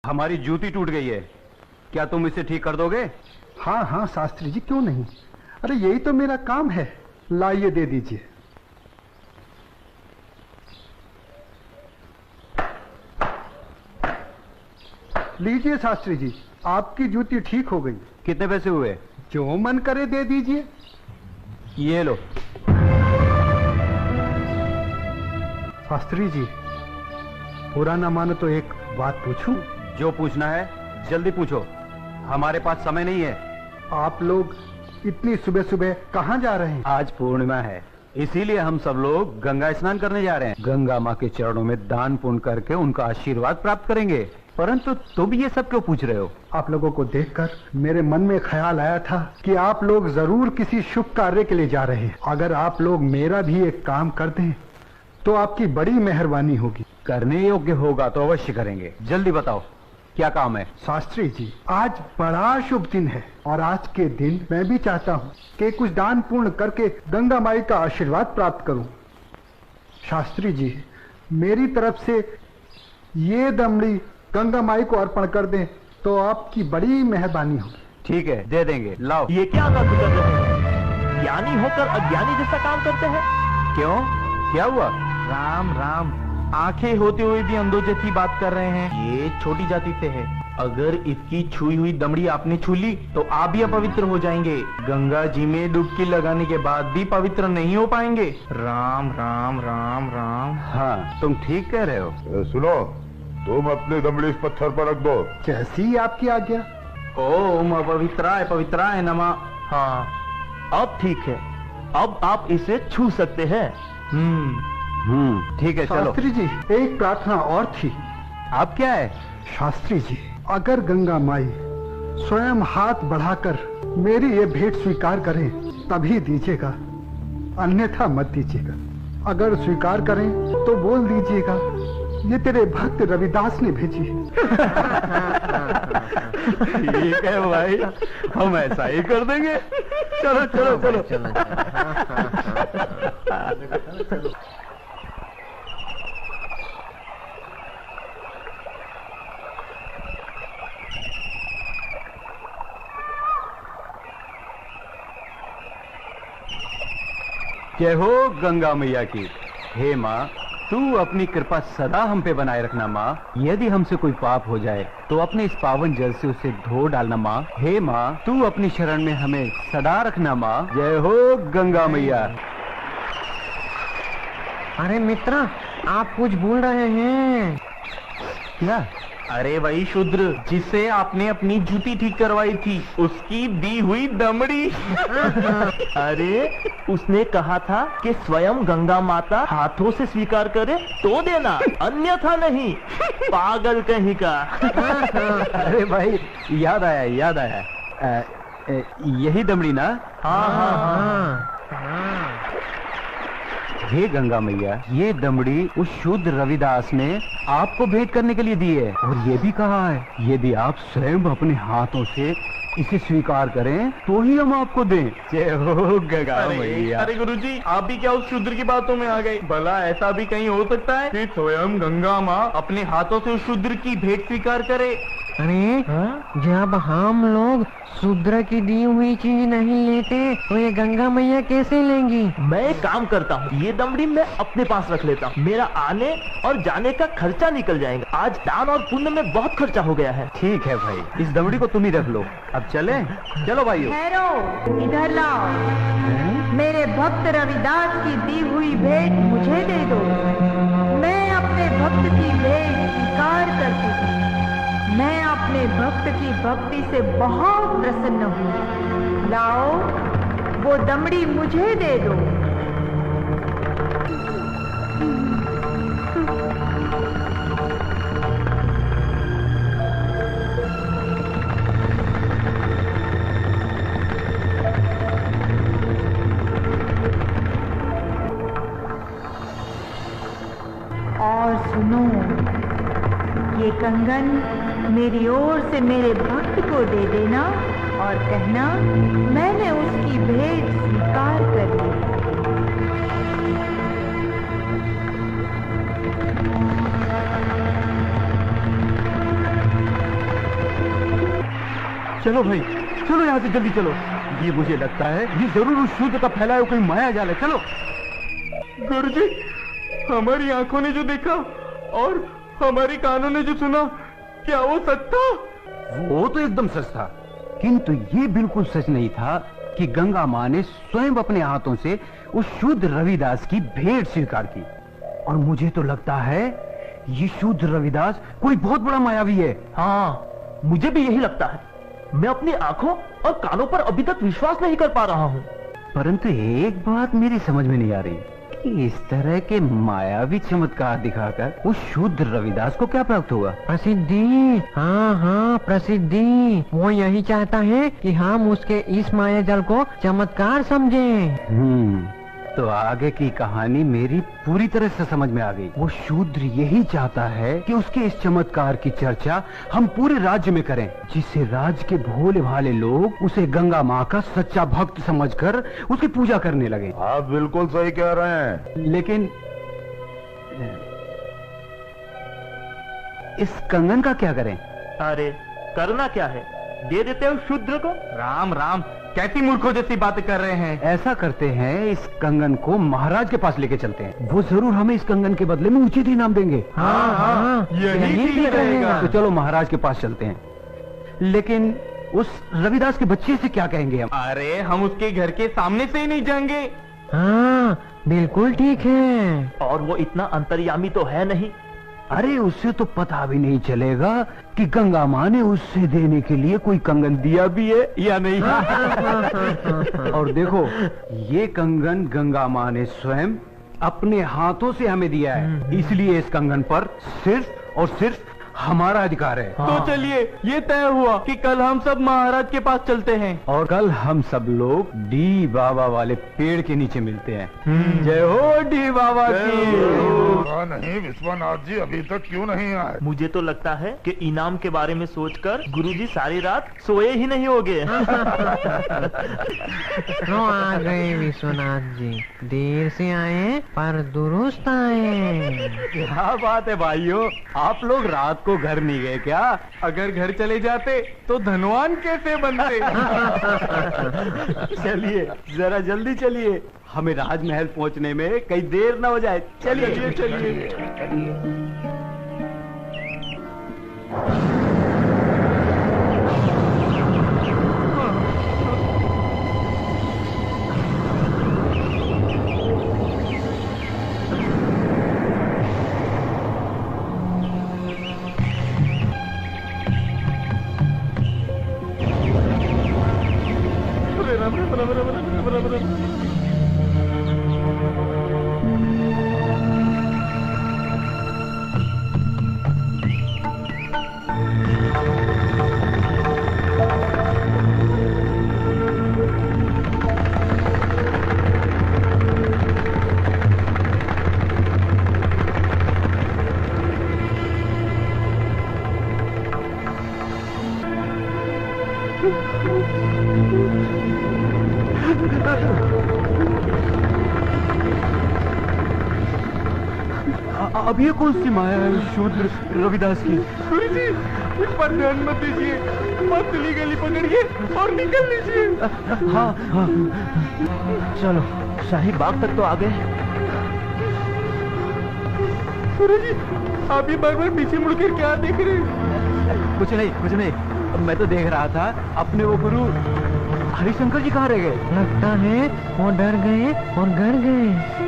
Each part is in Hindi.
हमारी जूती टूट गई है, क्या तुम इसे ठीक कर दोगे? हाँ हाँ शास्त्री जी, क्यों नहीं। अरे यही तो मेरा काम है। लाइए दे दीजिए। लीजिए शास्त्री जी, आपकी जूती ठीक हो गई। कितने पैसे हुए? जो मन करे दे दीजिए। ये लो। शास्त्री जी, बुरा ना मानो तो एक बात पूछूं? जो पूछना है जल्दी पूछो, हमारे पास समय नहीं है। आप लोग इतनी सुबह सुबह कहाँ जा रहे हैं? आज पूर्णिमा है, इसीलिए हम सब लोग गंगा स्नान करने जा रहे हैं। गंगा माँ के चरणों में दान पुण्य करके उनका आशीर्वाद प्राप्त करेंगे। परंतु तुम ये सब क्यों पूछ रहे हो? आप लोगों को देखकर मेरे मन में ख्याल आया था कि आप लोग जरूर किसी शुभ कार्य के लिए जा रहे हैं। अगर आप लोग मेरा भी एक काम कर दें तो आपकी बड़ी मेहरबानी होगी। करने योग्य होगा तो अवश्य करेंगे। जल्दी बताओ क्या काम है? शास्त्री जी, आज बड़ा शुभ दिन है और आज के दिन मैं भी चाहता हूँ कि कुछ दान पूर्ण करके गंगा माई का आशीर्वाद प्राप्त करूँ। शास्त्री जी, मेरी तरफ से ये दमड़ी गंगा माई को अर्पण कर दें तो आपकी बड़ी मेहरबानी होगी। ठीक है, दे देंगे। लाओ। ये क्या बात कर रहे हैं? ज्ञानी होकर अज्ञानी जैसा काम करते हैं। क्यों, क्या हुआ? राम राम, आंखें होते हुए भी अंधों जैसी बात कर रहे हैं। ये छोटी जाति से है। अगर इसकी छुई हुई दमड़ी आपने छू ली तो आप भी अपवित्र हो जाएंगे। गंगा जी में डुबकी लगाने के बाद भी पवित्र नहीं हो पाएंगे। राम राम राम राम। हाँ, तुम ठीक कह रहे हो। सुनो, तुम अपनी दमड़ी इस पत्थर पर रख दो। जैसी आपकी आज्ञा। ओम अपवित्राय पवित्राय नमः। हाँ, अब ठीक है, अब आप इसे छू सकते हैं। ठीक है, चलो। शास्त्री जी, एक प्रार्थना और थी। आप क्या है? शास्त्री जी, अगर गंगा माई स्वयं हाथ बढ़ाकर मेरी ये भेंट स्वीकार करें तभी दीजिएगा, अन्यथा मत दीजिएगा। अगर स्वीकार करें तो बोल दीजिएगा ये तेरे भक्त रविदास ने भेजी है। ठीक है भाई, हम ऐसा ही कर देंगे। चलो चलो चलो, चलो। जय हो गंगा मैया की। हे माँ, तू अपनी कृपा सदा हम पे बनाए रखना माँ। यदि हमसे कोई पाप हो जाए तो अपने इस पावन जल से उसे धो डालना माँ। हे माँ, तू अपनी शरण में हमें सदा रखना माँ। जय हो गंगा मैया। अरे मित्र, आप कुछ भूल रहे हैं। क्या? अरे वही शूद्र जिसे आपने अपनी जूती ठीक करवाई थी, उसकी दी हुई दमड़ी। अरे उसने कहा था कि स्वयं गंगा माता हाथों से स्वीकार करे तो देना, अन्यथा नहीं। पागल कहीं का। अरे भाई, याद आया याद आया। यही दमड़ी ना? हाँ हाँ हाँ। हे गंगा मैया, ये दमड़ी उस शुद्ध रविदास ने आपको भेंट करने के लिए दी है और ये भी कहा है यदि आप स्वयं अपने हाथों से इसे स्वीकार करें तो ही हम आपको दें। जय हो गंगा मैया। अरे गुरुजी, आप भी क्या उस शूद्र की बातों में आ गए? भला ऐसा भी कहीं हो सकता है कि स्वयं गंगा माँ अपने हाथों से उस शूद्र की भेंट स्वीकार करे? अरे जब हम लोग शूद्र की दी हुई चीज नहीं लेते तो ये गंगा मैया कैसे लेंगी? मैं एक काम करता हूँ, ये दमड़ी मैं अपने पास रख लेता हूँ। मेरा आने और जाने का खर्चा निकल जाएगा। आज दान और पुण्य में बहुत खर्चा हो गया है। ठीक है भाई, इस दमड़ी को तुम ही रख लो। अब चले? चलो भाइयों। ठहरो, इधर लाओ। मेरे भक्त रविदास की दी हुई भेंट मुझे दे दो। मैं अपने भक्त की भेंट स्वीकार करती हूँ। मैं अपने भक्त की भक्ति से बहुत प्रसन्न हूँ। लाओ, वो दमड़ी मुझे दे दो। और सुनो, ये कंगन मेरी ओर से मेरे भक्त को दे देना और कहना मैंने उसकी भेंट स्वीकार कर ली। चलो भाई, चलो यहाँ से जल्दी चलो। ये मुझे लगता है ये जरूर उस शूद्र का फैलाया हुआ कोई माया जाल है। चलो। गुरुजी, हमारी आंखों ने जो देखा और हमारी कानों ने जो सुना, क्या वो सच था? वो तो एकदम सच था, किंतु ये बिल्कुल सच नहीं था कि गंगा माँ ने स्वयं अपने हाथों से उस शूद्र रविदास की भेंट स्वीकार की। और मुझे तो लगता है ये शूद्र रविदास कोई बहुत बड़ा मायावी है। हाँ, मुझे भी यही लगता है। मैं अपनी आंखों और कानों पर अभी तक विश्वास नहीं कर पा रहा हूँ। परंतु एक बात मेरी समझ में नहीं आ रही कि इस तरह के मायावी चमत्कार दिखाकर उस शूद्र रविदास को क्या प्राप्त हुआ? प्रसिद्धि। हाँ हाँ, प्रसिद्धि। वो यही चाहता है कि हम उसके इस माया जाल को चमत्कार समझें। तो आगे की कहानी मेरी पूरी तरह से समझ में आ गई। वो शूद्र यही चाहता है कि उसके इस चमत्कार की चर्चा हम पूरे राज्य में करें, जिससे राज्य के भोले भाले लोग उसे गंगा माँ का सच्चा भक्त समझकर उसकी पूजा करने लगे। आप बिल्कुल सही कह रहे हैं। लेकिन इस कंगन का क्या करें? अरे करना क्या है, दे देते हो शूद्र को। राम राम, कैसी मूर्खों जैसी बातें कर रहे हैं। ऐसा करते हैं, इस कंगन को महाराज के पास लेके चलते हैं। वो जरूर हमें इस कंगन के बदले में उचित इनाम देंगे। हाँ, यही ठीक रहेगा। तो चलो महाराज के पास चलते हैं। लेकिन उस रविदास के बच्चे से क्या कहेंगे हम? अरे हम उसके घर के सामने से ही नहीं जाएंगे। हाँ, बिल्कुल ठीक है। और वो इतना अंतर्यामी तो है नहीं। अरे उससे तो पता भी नहीं चलेगा कि गंगा माँ ने उससे देने के लिए कोई कंगन दिया भी है या नहीं। और देखो, ये कंगन गंगा माँ ने स्वयं अपने हाथों से हमें दिया है, इसलिए इस कंगन पर सिर्फ और सिर्फ हमारा अधिकार है। तो चलिए, ये तय हुआ कि कल हम सब महाराज के पास चलते हैं। और कल हम सब लोग डी बाबा वाले पेड़ के नीचे मिलते हैं। जय हो डी बाबा की। नहीं विश्वनाथ जी अभी तक क्यों नहीं आए? मुझे तो लगता है कि इनाम के बारे में सोचकर गुरुजी सारी रात सोए ही नहीं होंगे। तो आ गए विश्वनाथ जी, देर से आए पर दुरुस्त आए। क्या बात है भाइयों, आप लोग रात को घर नहीं गए क्या? अगर घर चले जाते तो धनवान कैसे बनते? चलिए जरा जल्दी चलिए, हमें राजमहल पहुंचने में कहीं देर न हो जाए। चलिए चलिए। अब ये कौन सी माया है शूद्र रविदास की? गुरुजी, इस पर ध्यान मत दीजिए, पतली गली पकड़िए और निकल लीजिए। हाँ हाँ, चलो, शाही बाग तक तो आ गए। गुरुजी, आप ये बार बार पीछे मुड़कर क्या देख रहे हैं? कुछ नहीं, मैं तो देख रहा था अपने वो गुरु हरिशंकर जी कहाँ रह गए। लगता है वो डर गए और घर गए।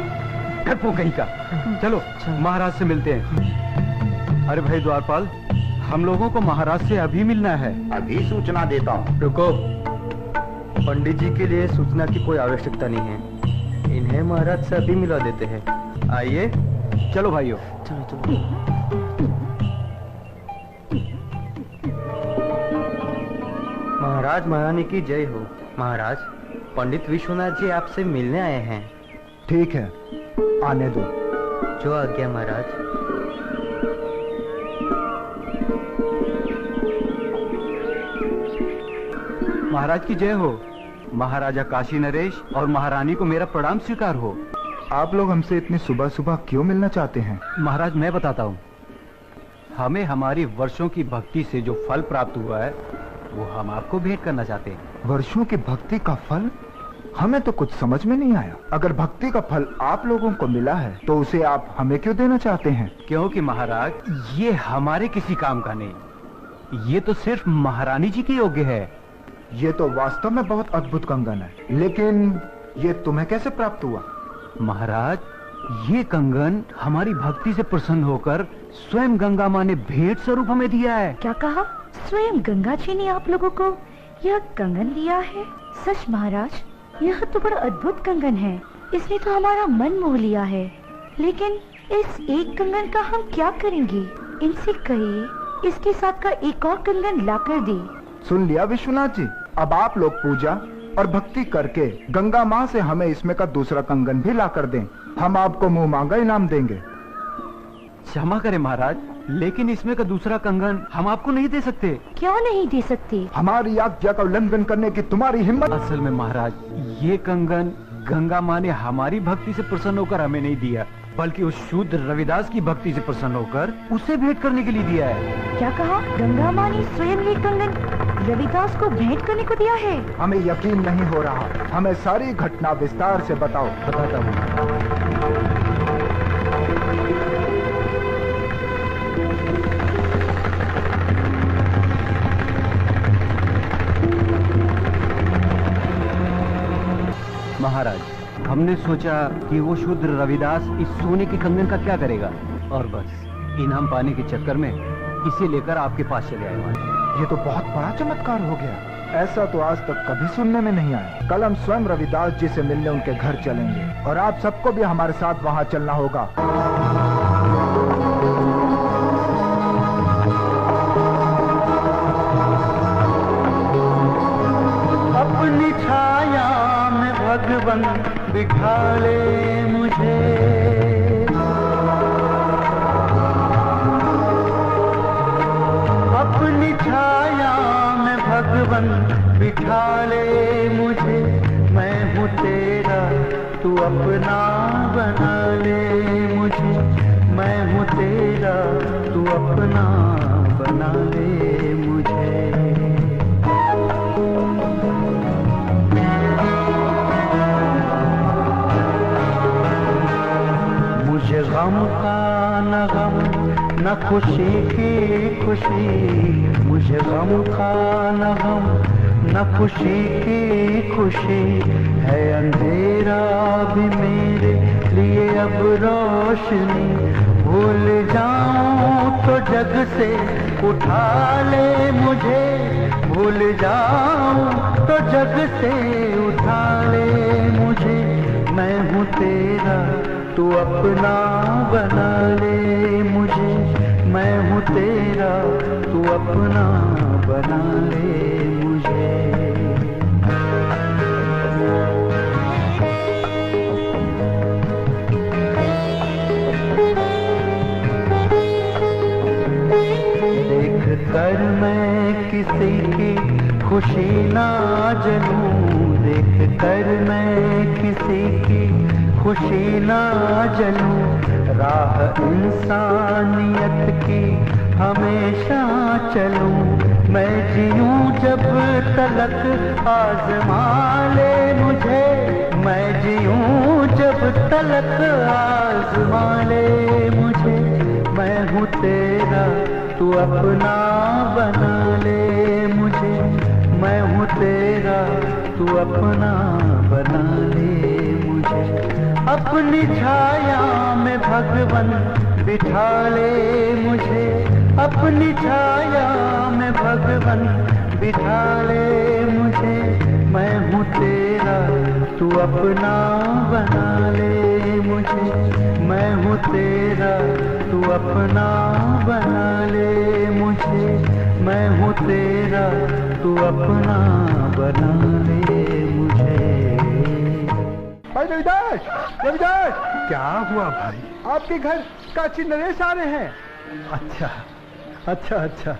वो कहीं का। चलो महाराज से मिलते हैं। अरे भाई द्वारपाल, हम लोगों को महाराज से अभी मिलना है। अभी सूचना देता हूँ। रुको, पंडित जी के लिए सूचना की कोई आवश्यकता नहीं है, इन्हें महाराज से अभी मिला देते हैं। आइए, चलो भाइयों। चलो। महाराज महारानी की जय हो। महाराज, पंडित विश्वनाथ जी आपसे मिलने आए हैं। ठीक है, आने दो। जो आज्ञा महाराज। महाराज की जय हो। महाराजा काशी नरेश और महारानी को मेरा प्रणाम स्वीकार हो। आप लोग हमसे इतनी सुबह सुबह क्यों मिलना चाहते हैं? महाराज मैं बताता हूँ। हमें हमारी वर्षों की भक्ति से जो फल प्राप्त हुआ है, वो हम आपको भेंट करना चाहते हैं। वर्षों की भक्ति का फल? हमें तो कुछ समझ में नहीं आया। अगर भक्ति का फल आप लोगों को मिला है तो उसे आप हमें क्यों देना चाहते हैं? क्योंकि महाराज ये हमारे किसी काम का नहीं, ये तो सिर्फ महारानी जी के योग्य है। ये तो वास्तव में बहुत अद्भुत कंगन है, लेकिन ये तुम्हें कैसे प्राप्त हुआ? महाराज ये कंगन हमारी भक्ति से प्रसन्न होकर स्वयं गंगा माँ ने भेंट स्वरूप हमें दिया है। क्या कहा? स्वयं गंगा जी ने आप लोगों को यह कंगन दिया है? सच महाराज, यह तो बड़ा अद्भुत कंगन है। इसने तो हमारा मन मोह लिया है। लेकिन इस एक कंगन का हम क्या करेंगे? इनसे कहिए इसके साथ का एक और कंगन लाकर दे। सुन लिया विश्वनाथ जी, अब आप लोग पूजा और भक्ति करके गंगा माँ से हमें इसमें का दूसरा कंगन भी लाकर दें। हम आपको मुंह मांगा इनाम देंगे। क्षमा करें महाराज, लेकिन इसमें का दूसरा कंगन हम आपको नहीं दे सकते। क्यों नहीं दे सकते? हमारी आज्ञा का उल्लंघन करने की तुम्हारी हिम्मत? असल में महाराज ये कंगन गंगा माँ ने हमारी भक्ति से प्रसन्न होकर हमें नहीं दिया, बल्कि उस शूद्र रविदास की भक्ति से प्रसन्न होकर उसे भेंट करने के लिए दिया है। क्या कहा? गंगा माँ ने स्वयं ये कंगन रविदास को भेंट करने को दिया है? हमें यकीन नहीं हो रहा। हमें सारी घटना विस्तार से बताओ। बताता हूँ। महाराज हमने सोचा कि वो शूद्र रविदास इस सोने के कंगन का क्या करेगा, और बस इनाम पाने के चक्कर में इसे लेकर आपके पास चले आए। ये तो बहुत बड़ा चमत्कार हो गया। ऐसा तो आज तक कभी सुनने में नहीं आया। कल हम स्वयं रविदास जी से मिलने उनके घर चलेंगे और आप सबको भी हमारे साथ वहाँ चलना होगा। अपनी छाया में भगवन बिठा ले मुझे, अपनी छाया में भगवन बिठा ले मुझे। मैं हूँ तेरा तू अपना बना ले मुझे। मैं हूँ तेरा तू अपना बना ले मुझे। मुझे गम का न गम न खुशी की खुशी। मुझे गम का न गम न खुशी की खुशी है। अंधेरा भी मेरे लिए अब रोशनी। भूल जाऊं तो जग से उठा ले मुझे। भूल जाऊं तो जग से उठा ले मुझे। मैं हूँ तेरा तू अपना बना ले मुझे। मैं हूँ तेरा तू अपना बना ले मुझे। देख कर मैं किसी की खुशी ना जलूं। देख कर मैं किसी की खुशी ना जलूं। राह इंसानियत की हमेशा चलूं। मैं जीऊं जब तलक आज़मा ले मुझे। मैं जीऊं जब तलक आज़मा ले मुझे। मैं हूँ तेरा तू अपना बना ले मुझे। मैं हूँ तेरा तू अपना बना ले मुझे। अपनी छाया में भगवन बिठा ले मुझे। अपनी छाया में भगवन बिठा ले मुझे। मैं हूँ तेरा तू अपना बना ले मुझे। मैं हूँ तेरा तू अपना बना ले मुझे। मैं हूँ तेरा तू अपना बना ले मुझे। भाई रविदास, रविदास! क्या हुआ भाई? आपके घर काशी नरेश आ रहे हैं। अच्छा अच्छा अच्छा।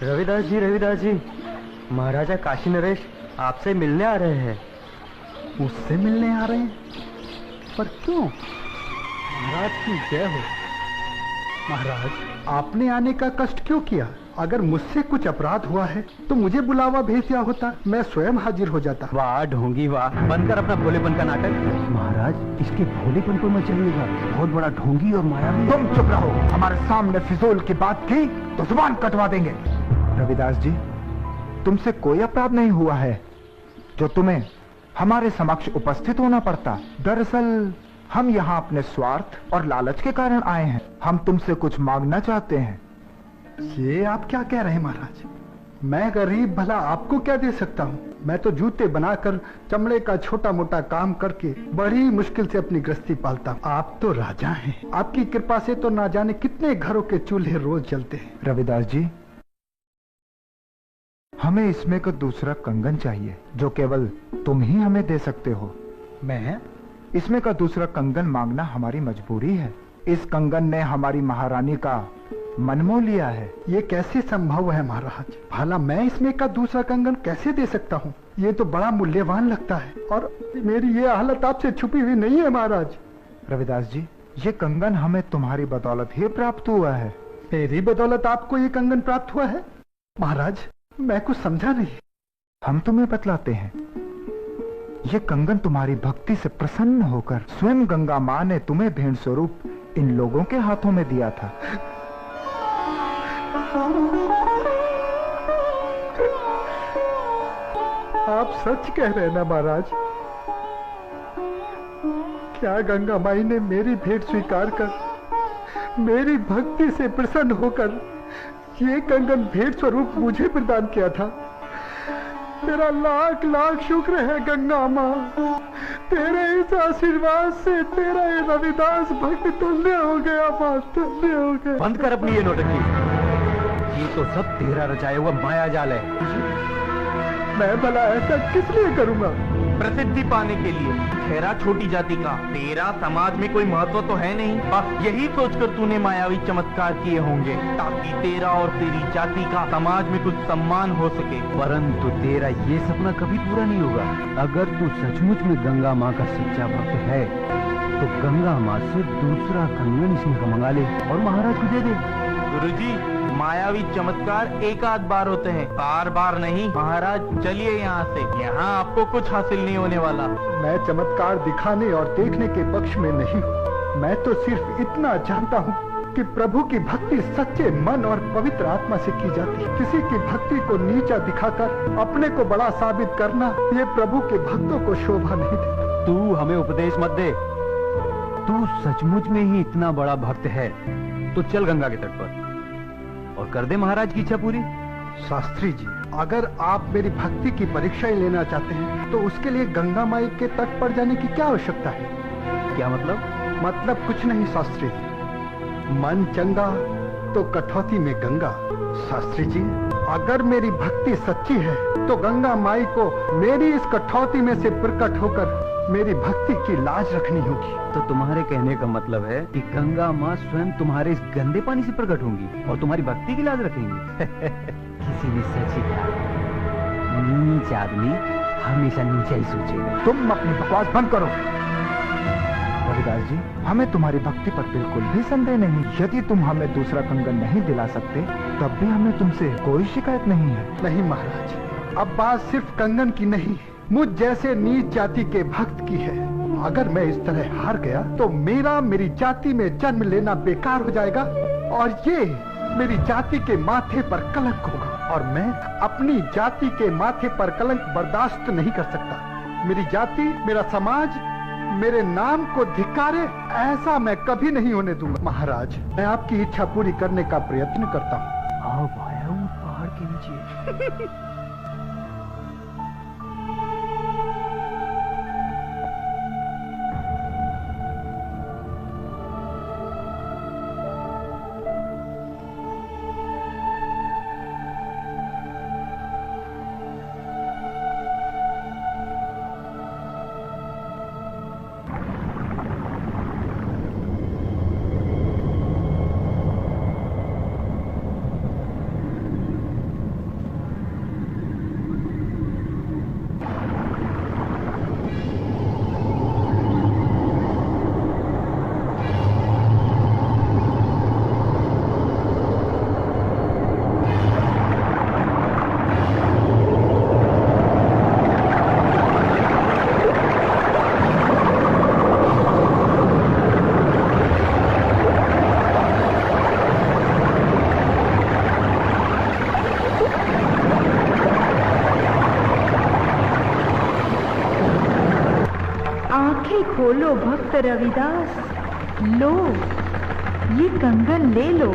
रविदास जी, महाराजा काशी नरेश आपसे मिलने आ रहे हैं। मुझसे मिलने आ रहे हैं? पर क्यों? महाराज की जय हो। महाराज, आपने आने का कष्ट क्यों किया? अगर मुझसे कुछ अपराध हुआ है तो मुझे बुलावा भेज दिया होता, मैं स्वयं हाजिर हो जाता। वाह ढोंगी वाह, बनकर अपना भोलेपन का नाटक। महाराज, इसके भोलेपन को मत चलिएगा, बहुत बड़ा ढोंगी और मायावी। तुम चुप रहो, हमारे सामने फिजूल की बात की तो जुबान कटवा देंगे। रविदास जी, तुमसे कोई अपराध नहीं हुआ है जो तुम्हें हमारे समक्ष उपस्थित होना पड़ता। दरअसल हम यहाँ अपने स्वार्थ और लालच के कारण आए हैं। हम तुमसे कुछ मांगना चाहते हैं। ये आप क्या कह रहे हैं महाराज? मैं गरीब भला आपको क्या दे सकता हूँ? मैं तो जूते बनाकर चमड़े का छोटा मोटा काम करके बड़ी मुश्किल से अपनी गृहस्थी पालता हूँ। आप तो राजा हैं, आपकी कृपा से तो ना जाने कितने घरों के चूल्हे रोज जलते हैं। रविदास जी, हमें इसमें का दूसरा कंगन चाहिए जो केवल तुम ही हमें दे सकते हो। मैं? इसमें का दूसरा कंगन मांगना हमारी मजबूरी है। इस कंगन ने हमारी महारानी का मन मोह लिया है। ये कैसे संभव है महाराज? भला मैं इसमें का दूसरा कंगन कैसे दे सकता हूँ? ये तो बड़ा मूल्यवान लगता है और मेरी ये हालत आपसे छुपी हुई नहीं है महाराज। रविदास जी, ये कंगन हमें तुम्हारी बदौलत ही प्राप्त हुआ है। मेरी बदौलत आपको ये कंगन प्राप्त हुआ है? महाराज, मैं कुछ समझा नहीं। हम तुम्हें बतलाते हैं। ये कंगन तुम्हारी भक्ति से प्रसन्न होकर स्वयं गंगा माँ ने तुम्हें भेंट स्वरूप इन लोगों के हाथों में दिया था। आप सच कह रहे हैं ना महाराज? क्या गंगा माई ने मेरी भेंट स्वीकार कर मेरी भक्ति से प्रसन्न होकर ये कंगन भेंट स्वरूप मुझे प्रदान किया था? तेरा लाख लाख शुक्र है गंगा माँ। तेरे इस आशीर्वाद से तेरा ये रविदास भक्त धन्य हो गया माँ, धन्य हो गया। बंद कर अपनी ये नौटंकी। ये तो सब तेरा रचाया हुआ माया जाल है। मैं भला ऐसा किस लिए करूंगा? प्रसिद्धि पाने के लिए। ठहरा छोटी जाति का, तेरा समाज में कोई महत्व तो है नहीं। बस यही सोचकर तूने मायावी चमत्कार किए होंगे ताकि तेरा और तेरी जाति का समाज में कुछ सम्मान हो सके। परंतु तेरा ये सपना कभी पूरा नहीं होगा। अगर तू सचमुच में गंगा माँ का सच्चा भक्त है तो गंगा माँ से दूसरा कंगन इसमें का मंगा ले और महाराज को दे दे। गुरुजी, मायावी चमत्कार एक आध बार होते हैं, बार बार नहीं। महाराज चलिए यहाँ से, यहाँ आपको कुछ हासिल नहीं होने वाला। मैं चमत्कार दिखाने और देखने के पक्ष में नहीं हूँ। मैं तो सिर्फ इतना जानता हूँ कि प्रभु की भक्ति सच्चे मन और पवित्र आत्मा से की जाती है। किसी की भक्ति को नीचा दिखाकर अपने को बड़ा साबित करना ये प्रभु के भक्तों को शोभा नहीं देता। तू हमें उपदेश मत दे। तू सचमुच में ही इतना बड़ा भक्त है तो चल गंगा के तट पर और कर दे महाराज की इच्छा पूरी। शास्त्री जी, अगर आप मेरी भक्ति की परीक्षा ही लेना चाहते हैं तो उसके लिए गंगा माई के तट पर जाने की क्या आवश्यकता है? क्या मतलब? मतलब कुछ नहीं शास्त्री जी। मन चंगा तो कठौती में गंगा। शास्त्री जी, अगर मेरी भक्ति सच्ची है तो गंगा माई को मेरी इस कठौती में से प्रकट होकर मेरी भक्ति की लाज रखनी होगी। तो तुम्हारे कहने का मतलब है कि गंगा माँ स्वयं तुम्हारे इस गंदे पानी से प्रकट होंगी और तुम्हारी भक्ति की लाज रखेंगी। किसी ने सच ही कहा, नीच आदमी हमेशा नीचा ही सोचेगा। तुम अपनी बकवास बंद करो। रविदास जी, हमें तुम्हारी भक्ति पर बिल्कुल भी संदेह नहीं। यदि तुम हमें दूसरा कंगन नहीं दिला सकते तब भी हमें तुमसे कोई शिकायत नहीं है। नहीं महाराज, अब बात सिर्फ कंगन की नहीं, मुझ जैसे नीच जाति के भक्त की है। अगर मैं इस तरह हार गया तो मेरी जाति में जन्म लेना बेकार हो जाएगा और ये मेरी जाति के माथे पर कलंक होगा और मैं अपनी जाति के माथे पर कलंक बर्दाश्त नहीं कर सकता। मेरी जाति, मेरा समाज मेरे नाम को धिक्कारे, ऐसा मैं कभी नहीं होने दूंगा। महाराज, मैं आपकी इच्छा पूरी करने का प्रयत्न करता हूँ। आओ भाया, वो पहाड़ के नीचे। आंखें खोलो भक्त रविदास, लो ये कंगन ले लो।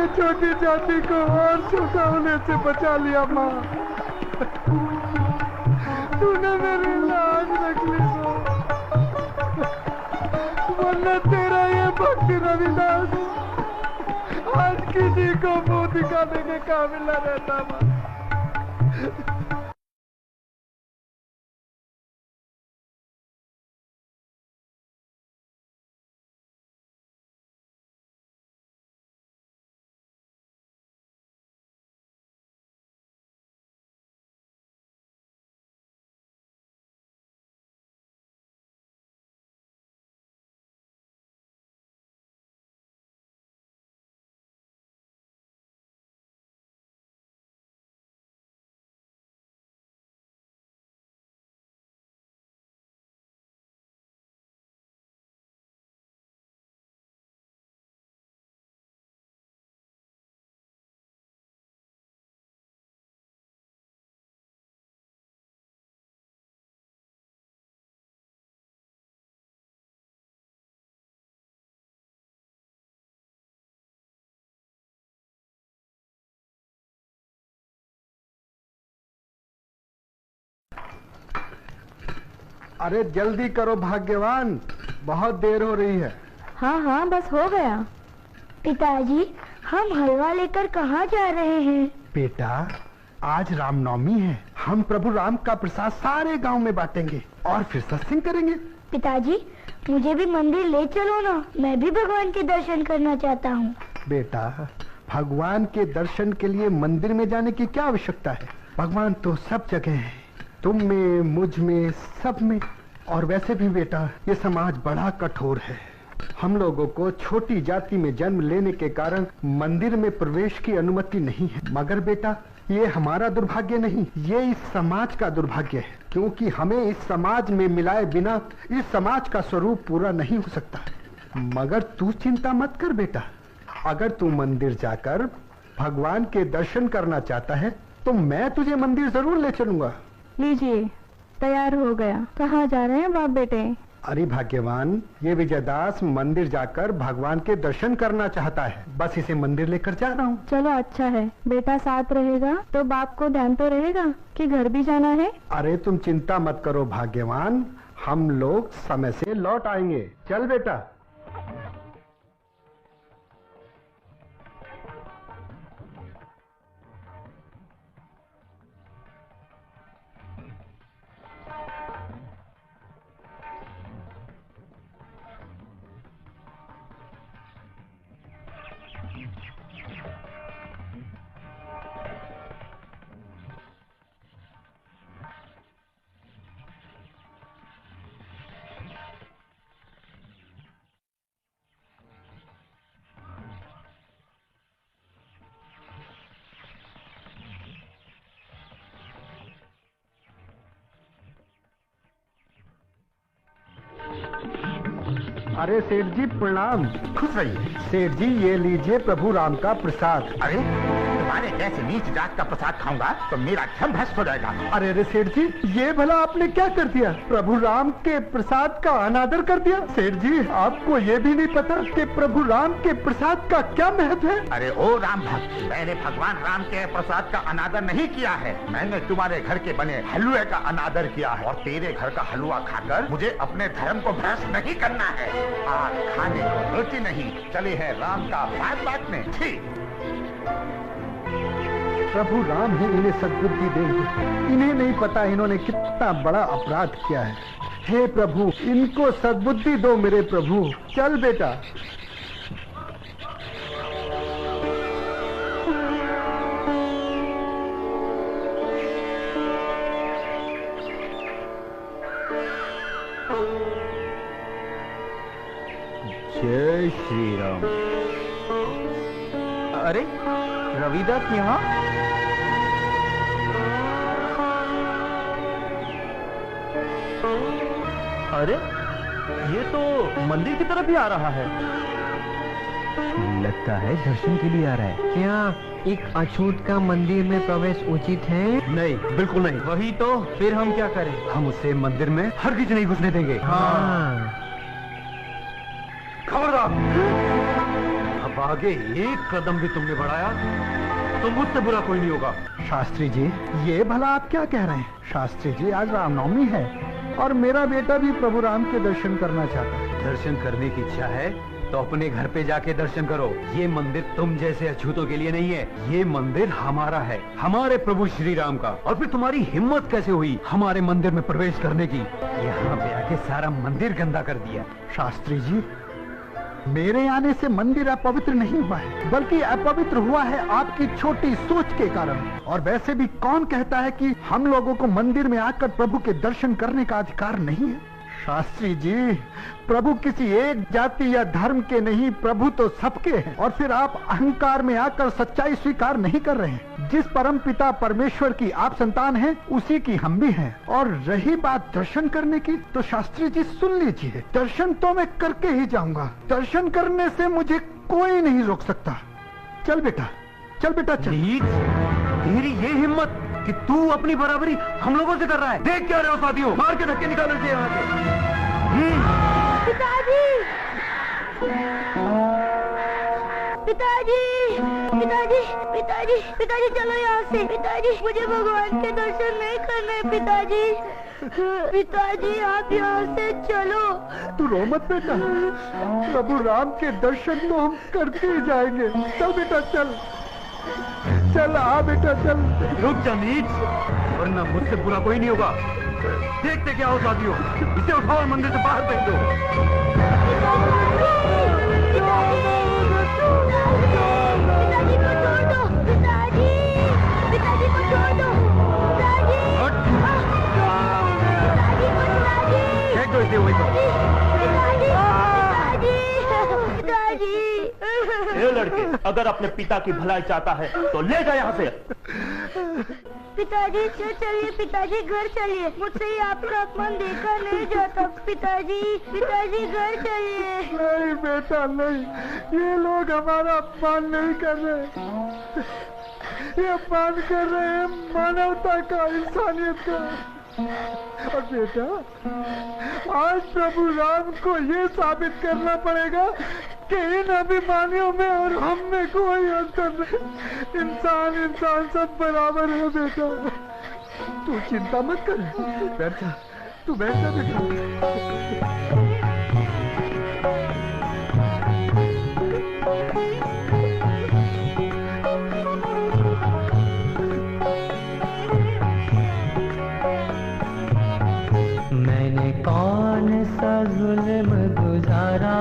छोटी जाति को और छोटा होने से बचा लिया माँ। तूने मेरी लाज रख ली वरना तेरा ये भक्त रविदास आज किसी को मुंह दिखाने के काबिल न रहता माँ। अरे जल्दी करो भाग्यवान, बहुत देर हो रही है। हाँ हाँ बस हो गया। पिताजी हम हलवा लेकर कहाँ जा रहे हैं? बेटा आज रामनवमी है, हम प्रभु राम का प्रसाद सारे गांव में बांटेंगे और फिर सत्संग करेंगे। पिताजी मुझे भी मंदिर ले चलो ना, मैं भी भगवान के दर्शन करना चाहता हूँ। बेटा भगवान के दर्शन के लिए मंदिर में जाने की क्या आवश्यकता है? भगवान तो सब जगह है, तुम में, मुझ में, सब में। और वैसे भी बेटा ये समाज बड़ा कठोर है। हम लोगों को छोटी जाति में जन्म लेने के कारण मंदिर में प्रवेश की अनुमति नहीं है। मगर बेटा ये हमारा दुर्भाग्य नहीं, ये इस समाज का दुर्भाग्य है, क्योंकि हमें इस समाज में मिलाए बिना इस समाज का स्वरूप पूरा नहीं हो सकता। मगर तू चिंता मत कर बेटा, अगर तू मंदिर जाकर भगवान के दर्शन करना चाहता है तो मैं तुझे मंदिर जरूर ले चलूंगा। लीजिए तैयार हो गया। कहाँ जा रहे हैं बाप बेटे? अरे भाग्यवान, ये विजयदास मंदिर जाकर भगवान के दर्शन करना चाहता है, बस इसे मंदिर लेकर जा रहा हूँ। चलो अच्छा है, बेटा साथ रहेगा तो बाप को ध्यान तो रहेगा कि घर भी जाना है। अरे तुम चिंता मत करो भाग्यवान, हम लोग समय से लौट आएंगे। चल बेटा। अरे सेठ जी प्रणाम। खुश रहिए। सेठ जी ये लीजिए प्रभु राम का प्रसाद। अरे तुम्हारे जैसे नीच जात का प्रसाद खाऊंगा तो मेरा धर्म भ्रष्ट हो जाएगा। अरे अरे सेठ जी ये भला आपने क्या कर दिया? प्रभु राम के प्रसाद का अनादर कर दिया। सेठ जी आपको ये भी नहीं पता कि प्रभु राम के प्रसाद का क्या महत्व है? अरे ओ राम भक्त, मैंने भगवान राम के प्रसाद का अनादर नहीं किया है, मैंने तुम्हारे घर के बने हलवे का अनादर किया है। और तेरे घर का हलवा खाकर मुझे अपने धर्म को भ्रष्ट नहीं करना है। आज खाने को रोटी नहीं, चले हैं राम का बात बात में। ठीक प्रभु राम ही इन्हें सद्बुद्धि देंगे। इन्हें नहीं पता इन्होंने कितना बड़ा अपराध किया है। हे प्रभु इनको सद्बुद्धि दो मेरे प्रभु। चल बेटा। जय श्री राम। अरे रविदास यहाँ? अरे ये तो मंदिर की तरफ ही आ रहा है। लगता है दर्शन के लिए आ रहा है। क्या एक अछूत का मंदिर में प्रवेश उचित है? नहीं, बिल्कुल नहीं। वही तो, फिर हम क्या करें? हम उसे मंदिर में हरगिज नहीं घुसने देंगे। हाँ। खबरदार! अब आगे एक कदम भी तुमने बढ़ाया तो मुझसे बुरा कोई नहीं होगा। शास्त्री जी, ये भला आप क्या कह रहे हैं? शास्त्री जी, आज रामनवमी है और मेरा बेटा भी प्रभु राम के दर्शन करना चाहता है। दर्शन करने की इच्छा है तो अपने घर पे जाके दर्शन करो। ये मंदिर तुम जैसे अछूतों के लिए नहीं है, ये मंदिर हमारा है, हमारे प्रभु श्री राम का। और फिर तुम्हारी हिम्मत कैसे हुई हमारे मंदिर में प्रवेश करने की? यहाँ पे आके सारा मंदिर गंदा कर दिया। शास्त्री जी, मेरे आने से मंदिर अपवित्र नहीं हुआ है, बल्कि अपवित्र हुआ है आपकी छोटी सोच के कारण। और वैसे भी कौन कहता है कि हम लोगों को मंदिर में आकर प्रभु के दर्शन करने का अधिकार नहीं है? शास्त्री जी, प्रभु किसी एक जाति या धर्म के नहीं, प्रभु तो सबके हैं। और फिर आप अहंकार में आकर सच्चाई स्वीकार नहीं कर रहे हैं। जिस परम पिता परमेश्वर की आप संतान हैं, उसी की हम भी हैं। और रही बात दर्शन करने की, तो शास्त्री जी सुन लीजिए, दर्शन तो मैं करके ही जाऊंगा। दर्शन करने से मुझे कोई नहीं रोक सकता। चल बेटा, चल बेटा, चल। नीच, तेरी ये हिम्मत कि तू अपनी बराबरी हम लोगों से कर रहा है। देख क्या रहे हो साथियों, मार के धक्के निकाल रहे यहाँ से। पिताजी, पिताजी, पिताजी, पिताजी, पिताजी, चलो यहाँ से। पिताजी, मुझे भगवान के दर्शन नहीं करने। पिताजी, पिताजी, आप यहाँ से चलो। तू रो मत बेटा, प्रभु राम के दर्शन तो हम करके ही जाएंगे। चल बेटा, चल चल, आ बेटा, चल। रुक जा नीच, वरना मुझसे बुरा कोई नहीं होगा। देखते क्या हो साथियों, इसे उठाओ और मंदिर से बाहर फेंक दो। फेंक दो इसे वहीं पर। ये लड़के, अगर अपने पिता की भलाई चाहता है तो ले जा यहाँ से। पिताजी, चलिए पिताजी, घर चलिए। मुझसे ही आपका अपमान देखा नहीं जाता। पिताजी, पिताजी, घर चलिए। नहीं बेटा, नहीं, ये लोग हमारा अपमान नहीं कर रहे, ये अपमान कर रहे हैं मानवता का, इंसानियत का। और बेटा, आज प्रभु राम को ये साबित करना पड़ेगा कि इन अभिमानियों में और हम में कोई अंतर नहीं। इंसान इंसान सब बराबर है बेटा। तू चिंता मत कर, बैठ जा, तू बैठ जा बेटा। मैंने कौन सा जुल्म गुजारा,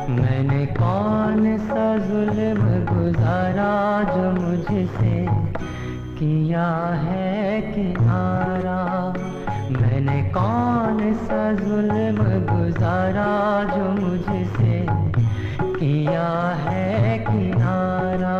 मैंने कौन सा जुल्म गुजारा जो मुझसे किया है किनारा। मैंने कौन सा जुल्म गुजारा जो मुझसे किया है किनारा।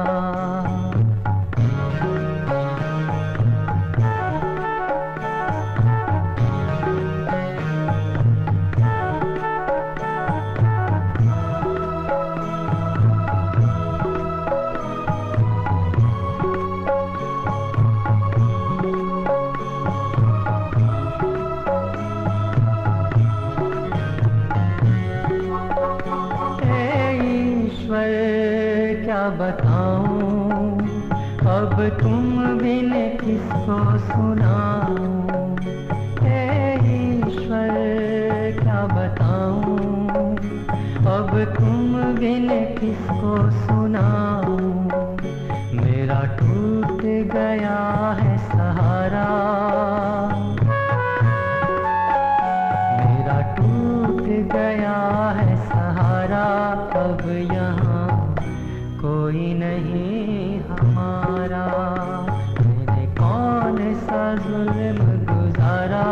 क्या बताऊं अब तुम बिन किसको सुनाऊं। हे ईश्वर क्या बताऊं अब तुम बिन किसको सुनाऊं। मेरा टूट गया है सहारा, मेरा टूट गया है सहारा। अब यहाँ कोई नहीं हमारा। मैंने कौन में गुजारा